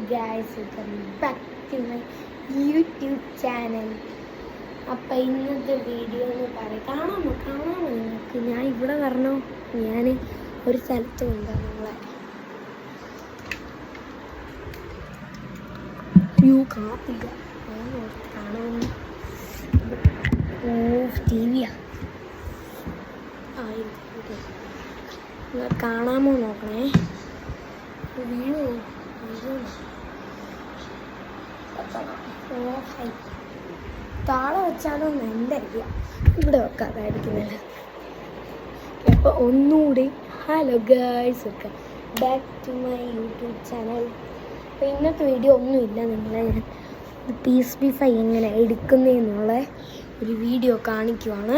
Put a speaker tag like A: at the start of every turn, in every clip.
A: guys, welcome back to my YouTube channel. അപ്പോൾ ഇന്നത്തെ video എന്ന് പറയാം കാണാമോ നിങ്ങൾക്ക് ഞാൻ ഇവിടെ വരണോ ഞാൻ ഒരു സ്ഥലത്ത് കൊണ്ടുപോകാം നിങ്ങളെ കാത്തില്ല കാണാമോ ടി വിയാ കാണാമോ നോക്കണേ വീഴോ താഴെ വെച്ചാലും എന്തായിരിക്കും ഇവിടെ വെക്കാതായിരിക്കുന്നത്. അപ്പോൾ ഒന്നുകൂടി hello guys, welcome back to my YouTube channel. അപ്പോൾ ഇന്നത്തെ വീഡിയോ ഒന്നുമില്ല, നിങ്ങളെ ഞാൻ PS5 എങ്ങനെ എടുക്കുന്നതെന്നുള്ള ഒരു വീഡിയോ കാണിക്കുവാണ്.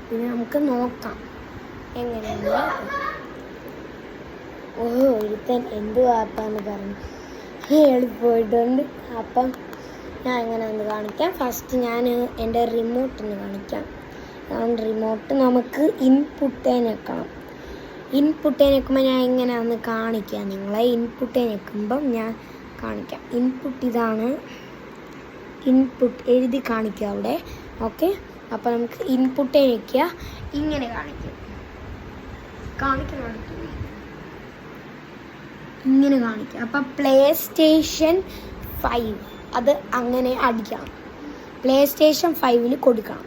A: പിന്നെ നമുക്ക് നോക്കാം എങ്ങനെയാണ്. ഒരുത്തൻ എന്ത് വാപ്പാന്ന് പറഞ്ഞു എളുപ്പമായിട്ടുണ്ട്. അപ്പം ഞാൻ എങ്ങനെയാണെന്ന് കാണിക്കാം. ഫസ്റ്റ് ഞാൻ എൻ്റെ റിമോട്ടൊന്ന് കാണിക്കാം. റിമോട്ട് നമുക്ക് ഇൻപുട്ടേ ഞെക്കണം. ഇൻപുട്ടേ ഞെക്കുമ്പോൾ ഞാൻ എങ്ങനെയാണെന്ന് കാണിക്കാം നിങ്ങളെ. ഇൻപുട്ടേ ഞെക്കുമ്പം ഞാൻ കാണിക്കാം. ഇൻപുട്ട് ഇതാണ്, ഇൻപുട്ട് എഴുതി കാണിക്കുക അവിടെ. ഓക്കെ, അപ്പോൾ നമുക്ക് ഇൻപുട്ടേ ഞെക്കുക. ഇങ്ങനെ കാണിക്കണം ഇങ്ങനെ കാണിക്കുക. അപ്പം PlayStation 5 അത് അങ്ങനെ അടിക്കണം. PlayStation 5 കൊടുക്കണം.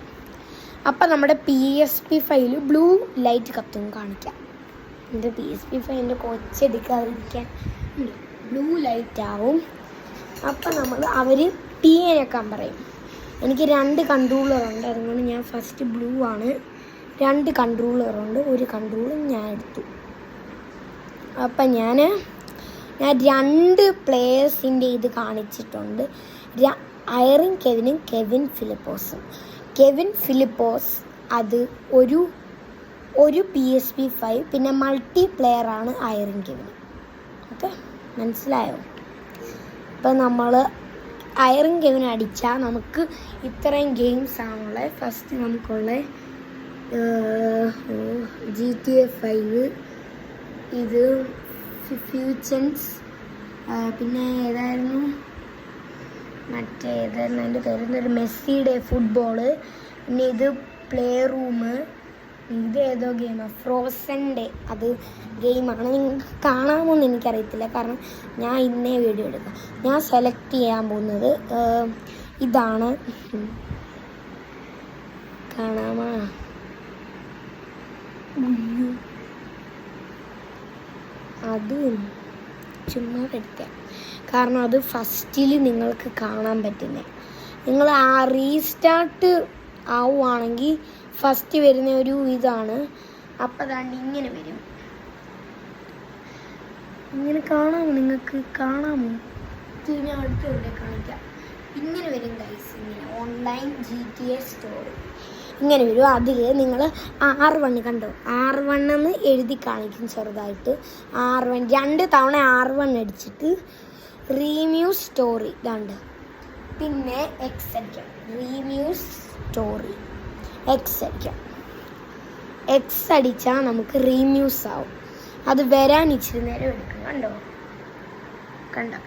A: അപ്പം നമ്മുടെ PS5 ബ്ലൂ ലൈറ്റ് കത്തും കാണിക്കാം. എൻ്റെ PS5 കൊച്ചെടുക്കാതിരിക്കാൻ ബ്ലൂ ലൈറ്റ് ആവും. അപ്പം അവർ ഞെക്കാൻ പറയും. എനിക്ക് 2 കൺട്രോളറുണ്ട്, അതുകൊണ്ട് ഞാൻ ഫസ്റ്റ് ബ്ലൂ ആണ്. 2 കൺട്രോളറുണ്ട്, ഒരു കൺട്രോളും ഞാൻ എടുത്തു. അപ്പം ഞാൻ 2 പ്ലേയേഴ്സിൻ്റെ ഇത് കാണിച്ചിട്ടുണ്ട്. ഐറിൻ കെവിനും കെവിൻ ഫിലിപ്പോസും. കെവിൻ ഫിലിപ്പോസ് അത് ഒരു PS5, പിന്നെ മൾട്ടി പ്ലെയറാണ് ഐറിൻ കെവിൻ. ഓക്കെ, മനസ്സിലായോ? ഇപ്പം നമ്മൾ ഐറിൻ കെവിൻ അടിച്ചാൽ നമുക്ക് ഇത്രയും ഗെയിംസ് ആണുള്ളത്. ഫസ്റ്റ് നമുക്കുള്ള GTA 5, ഇത് ഫ്യൂച്ചൻസ്, പിന്നെ ഏതായിരുന്നു ഏതായിരുന്നു അതിൻ്റെ പേര്, മെസ്സിയുടെ ഫുട്ബോള്, പിന്നെ ഇത് പ്ലേ റൂമ്, ഇത് ഏതോ ഗെയിമാണ് ഫ്രോസൺ ഡേ, അത് ഗെയിമാണ്. നിങ്ങൾക്ക് കാണാമോന്ന് എനിക്കറിയത്തില്ല, കാരണം ഞാൻ ഇന്നേ വീഡിയോ എടുക്കാം. ഞാൻ സെലക്ട് ചെയ്യാൻ പോകുന്നത് ഇതാണ്. കാണാമോ? അത് ചുമ്മാ എടുക്കാം, കാരണം അത് ഫസ്റ്റിൽ നിങ്ങൾക്ക് കാണാൻ പറ്റുന്നത്. നിങ്ങൾ റീസ്റ്റാർട്ട് ആവുകയാണെങ്കിൽ ഫസ്റ്റ് വരുന്ന ഒരു ഇതാണ്. അപ്പം അതാണ്ട് ഇങ്ങനെ വരും. ഇങ്ങനെ കാണാമോ? നിങ്ങൾക്ക് കാണാമോ? ഞാൻ അടുത്തവിടെ കാണിക്കാം. ഇങ്ങനെ വരും ഗൈസ്, ഇങ്ങനെ ഓൺലൈൻ GTA സ്റ്റോറി ഇങ്ങനെ വരും. അതിൽ നിങ്ങൾ R1 കണ്ടോ, R1 എന്ന് എഴുതി കാണിക്കും ചെറുതായിട്ട്. R1 2 തവണ R1 അടിച്ചിട്ട് റീമ്യൂസ് സ്റ്റോറി ഇതാണ്ട്, പിന്നെ X അടിക്കാം. റീമ്യൂസ് സ്റ്റോറി X അടിക്കാം. X അടിച്ചാൽ നമുക്ക് റീമ്യൂസ് ആവും. അത് വരാൻ ഇച്ചിരി നേരം എടുക്കും. കണ്ടോ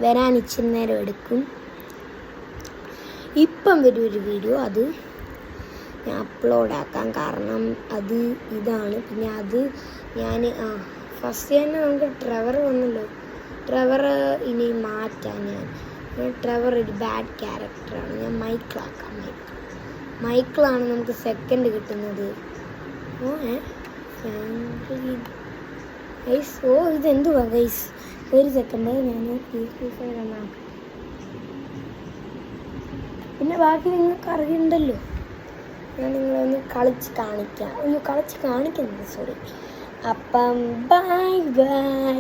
A: വരാൻ ഇച്ചിരി നേരം എടുക്കും. ഇപ്പം വരും ഒരു വീഡിയോ, അത് ഞാൻ അപ്ലോഡ് ആക്കാം, കാരണം അത് ഇതാണ്. പിന്നെ അത് ഞാൻ ഫസ്റ്റ് തന്നെ നമുക്ക് ട്രെവർ വന്നല്ലോ. ട്രെവർ ഇനി മാറ്റാം. ഞാൻ ട്രെവർ ഒരു ബാഡ് ക്യാരക്ടറാണ്. ഞാൻ മൈക്കിളാക്കാം. മൈക്കിളാണ് നമുക്ക് സെക്കൻഡ് കിട്ടുന്നത്. ഇതെന്തുവാ ഗൈസ്? ഒരു സെക്കൻഡ് ഞാൻ PS5 ആക്കാം. പിന്നെ ബാക്കി നിങ്ങൾക്ക് അറിയണ്ടല്ലോ, ഞാൻ നിങ്ങളൊന്ന് കളിച്ച് കാണിക്കാം. കളിച്ച് കാണിക്കുന്നത്, സോറി. അപ്പം ബൈ ബൈ.